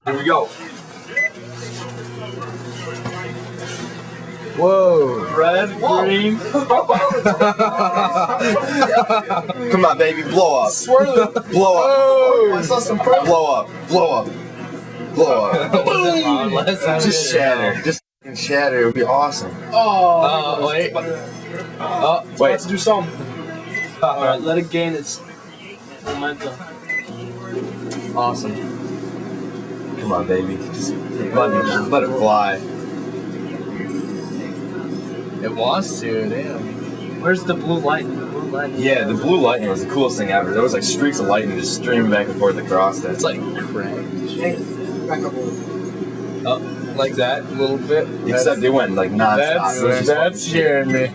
Here we go. Whoa. Red, green. Come on, baby, blow up. Swirl it. Blow up. I saw some purple. Blow up. Blow up. Blow up. Just shatter. Just shatter. It would be awesome. Oh, Wait. Wait. Let's do something. Alright, let it gain its momentum. Awesome. Come on, baby. Just let it fly. It wants to, damn. Where's the blue lightning? The blue lightning. Yeah, the blue lightning was the coolest thing ever. There was like streaks of lightning just streaming back and forth across it. It's like cracked. Back up a little. Oh, like that, a little bit. Except they went like non-stop. That's scaring me.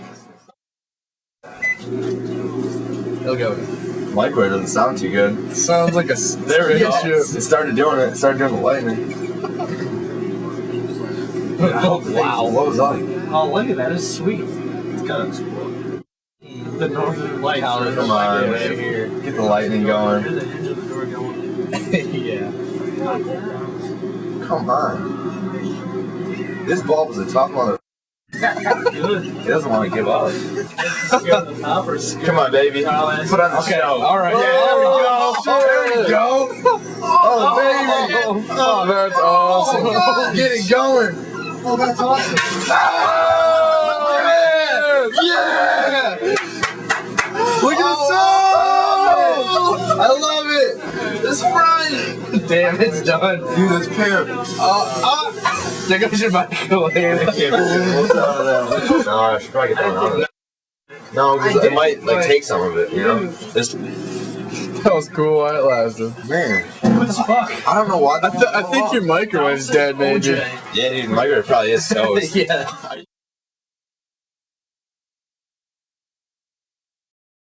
It'll go. Microwave doesn't sound too good. Sounds like a There it goes. It started doing it. It started doing the lightning. Oh, wow. What was on? Oh, look at that. It's sweet. It's kind of the northern lights. Come on, right here. get the lightning going. Here's the hinge of the door going. Yeah. Come on. This bulb is a tough mother. Good. He doesn't want to give up. Scared the top or scared? Come on, baby. Put on the show. All right. Yeah, there we go. Oh, baby. Oh, that's awesome. Get it going. Oh, that's awesome. Yeah! Look at the sun! I love it! It's frying! Damn, it's done. Dude, that's pimp. There goes your microwave. No, I should probably get that one out of it. No, because it might like take some of it, you know? This, That was cool while it lasted. man, What the fuck? I don't know why. I think your microwave's dead, maybe. OJ. Yeah, dude, microwave probably is toast. Yeah.